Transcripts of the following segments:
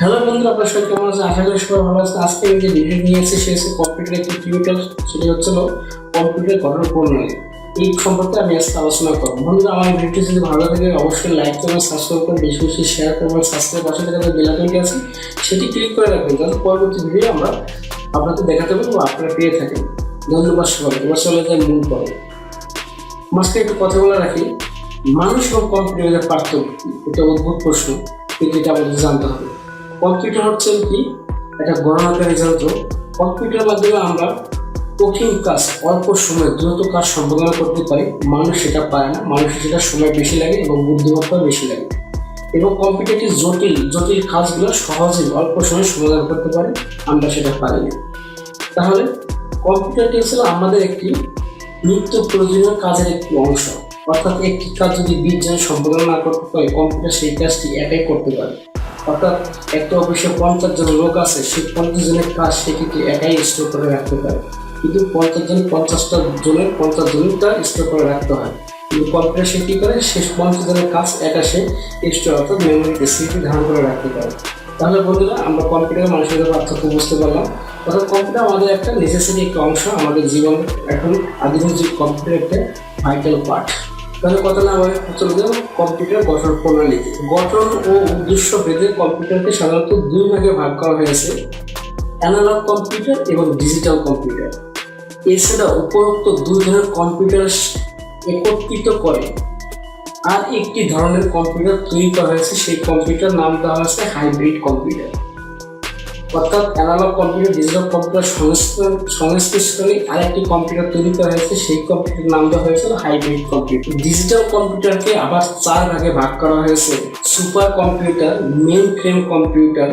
Hello বন্ধুরা, আপনার সবাই কেমন আছে? আশা করি সবাই ভালো আছে। আজকে আমি যে ভিডিও নিয়ে এসেছি সে হচ্ছে কম্পিউটার একটি টিউটোরিয়াল, সেটি হচ্ছিল কম্পিউটার গঠন প্রণালী। এই সম্পর্কে আমি আজকে আলোচনা করবো। বন্ধুরা, আমার ভিডিওটি যদি ভালো লাগে অবশ্যই লাইক করবেন, সাবস্ক্রাইব করবেন, বেশি বেশি শেয়ার করবেন, সাবস্ক্রাইব পাশে থাকা যে বেল আইকনটি আছে সেটি ক্লিক করে রাখবেন, যাতে পরবর্তী ভিডিও আমরা আপনাদের দেখাতে পারবো বা আপনারা পেয়ে থাকেন। ধন্যবাদ সবাই। এবার চলে যায় মূল পর্বে। মাঝখানে একটু কথা বলে রাখি, মানুষ এবং কম্পিউটারের পার্থক্য কি? এটা অদ্ভুত প্রশ্ন, কিন্তু এটা আমাদের জানতে হবে। কম্পিউটার হচ্ছে কি? একটা গণনাকারী যন্ত্র। কম্পিউটারের মাধ্যমে আমরা কঠিন কাজ অল্প সময়ে দ্রুত কাজ সম্পাদনা করতে পারি। মানুষ সেটা পারে না, মানুষের সেটা সময় বেশি লাগে এবং বুদ্ধিমত্তা বেশি লাগে। এবং কম্পিউটারটি জটিল জটিল কাজগুলো সহজেই অল্প সময়ে সমাধান করতে পারে, আমরা সেটা পারি না। তাহলে কম্পিউটারটি হচ্ছে আমাদের একটি নিত্য প্রয়োজনীয় কাজের একটি অংশ। অর্থাৎ একটি কাজ যদি 20 জন সম্পাদন না করতে পারে, কম্পিউটার সেই কাজটি একাই করতে পারে। অর্থাৎ একটা অফিসে 50 জন লোক আছে, সেই 50 জনের কাজ সে কিন্তু একাই স্টোর করে রাখতে পারে। কিন্তু 50 জন 50টা জনের 50 জনটা স্টোর করে রাখতে হয়। কিন্তু কম্পিউটার সে কী করে? শেষ 50 জনের কাজ একা সে স্টোর অর্থাৎ মেমোরিতে স্মৃতি ধারণ করে রাখতে পারে। তাহলে বন্ধুরা, আমরা কম্পিউটার মানুষের পার্থক্য বুঝতে পারলাম। অর্থাৎ কম্পিউটার আমাদের একটা নেসেসারি একটা অংশ, আমাদের জীবন এখন আধুনিক যুগ কম্পিউটার একটা ভাইটাল পার্ট। তাহলে কথা না বলে চলে যাও কম্পিউটার গঠন প্রণালীতে। গঠন ও উদ্দেশ্য ভেদে কম্পিউটারকে সাধারণত দুই ভাগে ভাগ করা হয়েছে: অ্যানালগ কম্পিউটার এবং ডিজিটাল কম্পিউটার। এছাড়া উপরোক্ত দুই ধরনের কম্পিউটার একত্রিত করে আর একটি ধরনের কম্পিউটার তৈরি করা হয়েছে। সেই কম্পিউটার নাম দেওয়া হয়েছে হাইব্রিড কম্পিউটার। অর্থাৎ অ্যানালগ কম্পিউটার ডিজিটাল কম্পিউটার সংশ্লিষ্টকারী আরেকটি কম্পিউটার তৈরি করা হয়েছে, সেই কম্পিউটার নাম দেওয়া হয়েছে হাইব্রিড কম্পিউটার। ডিজিটাল কম্পিউটারকে আবার 4 ভাগে ভাগ করা হয়েছে: super computer, main frame computer,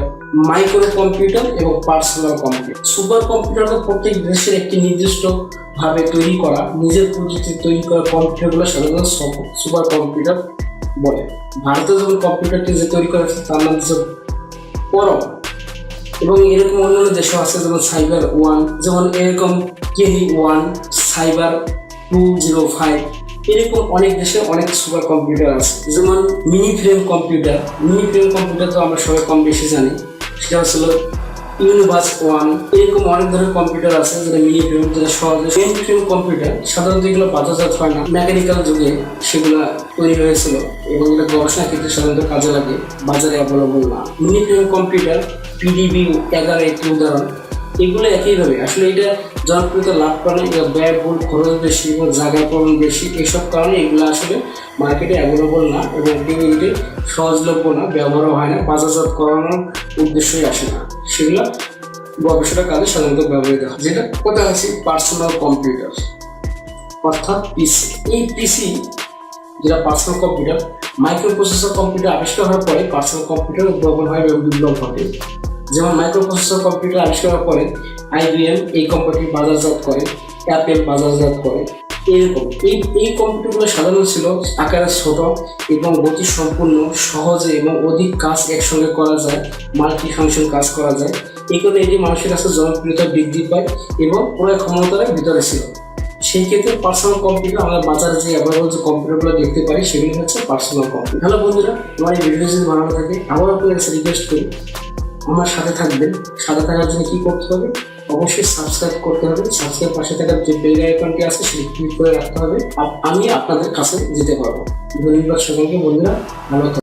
micro computer এবং পার্সোনাল কম্পিউটার। সুপার কম্পিউটার প্রত্যেক দেশের একটি নির্দিষ্ট ভাবে তৈরি করা, নিজের প্রযুক্তি তৈরি করা কম্পিউটারগুলো সাধারণত সুপার কম্পিউটার বলে। ভারতে যেমন কম্পিউটারটি যে তৈরি করা হয়েছে তার নাম হচ্ছে পরম। এবং এরকম অন্যান্য দেশও আছে, যেমন সাইবার 1, যেমন এরকম কেনি 1, সাইবার 205, এরকম অনেক দেশে অনেক সুপার কম্পিউটার আছে। যেমন mini frame computer. Mini frame computer তো আমরা সবাই কম বেশি জানি, সেটা হচ্ছিল ইউনিভার্স 1। এরকম অনেক ধরনের কম্পিউটার আছে যেটা মিনি ফ্রেম, যেটা সহজে। মেইন ফ্রেম কম্পিউটার সাধারণত এগুলো বাজারজাত হয় না, মেকানিক্যাল যুগে সেগুলো তৈরি হয়েছিল এবং এটা গবেষণা ক্ষেত্রে সাধারণত কাজে লাগে, বাজারে অ্যাভেলেবল না। মিনি ফ্রেম কম্পিউটার PDB 11 একটি উদাহরণ। এগুলো একইভাবে আসলে এটা জনপ্রিয়তা লাভ করে, এটা ব্যয়বহুল, খরচ বেশি এবং জায়গা প্রয়োজন বেশি। এসব কারণে এগুলো আসলে মার্কেটে অ্যাভেলেবল না এবং এটি সহজলভ্য না, ব্যবহারও হয় না, বাজারজাত করানোর উদ্দেশ্যই আসে না। সেগুলো গবেষণা কাজে সাধারণত ব্যবহৃত হয়। যেটা কথা আছে পার্সোনাল কম্পিউটার অর্থাৎ পিসি। এই পিসি যেটা personal computer, micro processor computer আবিষ্কার হওয়ার পরে পার্সোনাল কম্পিউটার উদ্ভাবন হয় এবং বিপ্লব ঘটে। যেমন মাইক্রো প্রসেসর কম্পিউটার আবিষ্কার হওয়ার পরে IBM এই কোম্পানি বাজারজাত করে, অ্যাপেল বাজারজাত করে। এরকম এই কম্পিউটারগুলো সাধারণত ছিল আকারে ছোট এবং গতি সম্পূর্ণ, সহজে এবং অধিক কাজ একসঙ্গে করা যায়, মাল্টি ফাংশন কাজ করা যায়। এই কারণে এটি মানুষের কাছে জনপ্রিয়তা বৃদ্ধি পায় এবং ক্রয় ক্ষমতার ভিতরে ছিল। সেই ক্ষেত্রে পার্সোনাল কম্পিউটার আমরা বাজারে যে অ্যাভেলেবল যে কম্পিউটারগুলো দেখতে পারি সেগুলি হচ্ছে পার্সোনাল কম্পিউটার। হ্যালো বন্ধুরা, আমার এই ভিডিও যদি ভালো থাকে আবার আপনাদের কাছে রিকোয়েস্ট করি আমার সাথে থাকবেন। সাথে থাকার জন্য কী করতে হবে? অবশ্যই সাবস্ক্রাইব করতে হবে। সাবস্ক্রাইব পাশে থাকার যে বেল আইকনটি আছে সেটি ক্লিক করে রাখতে হবে, আমি আপনাদের কাছে যেতে পারবো। ধন্যবাদ সকলকে বন্ধুরা, ভালো থাকবেন।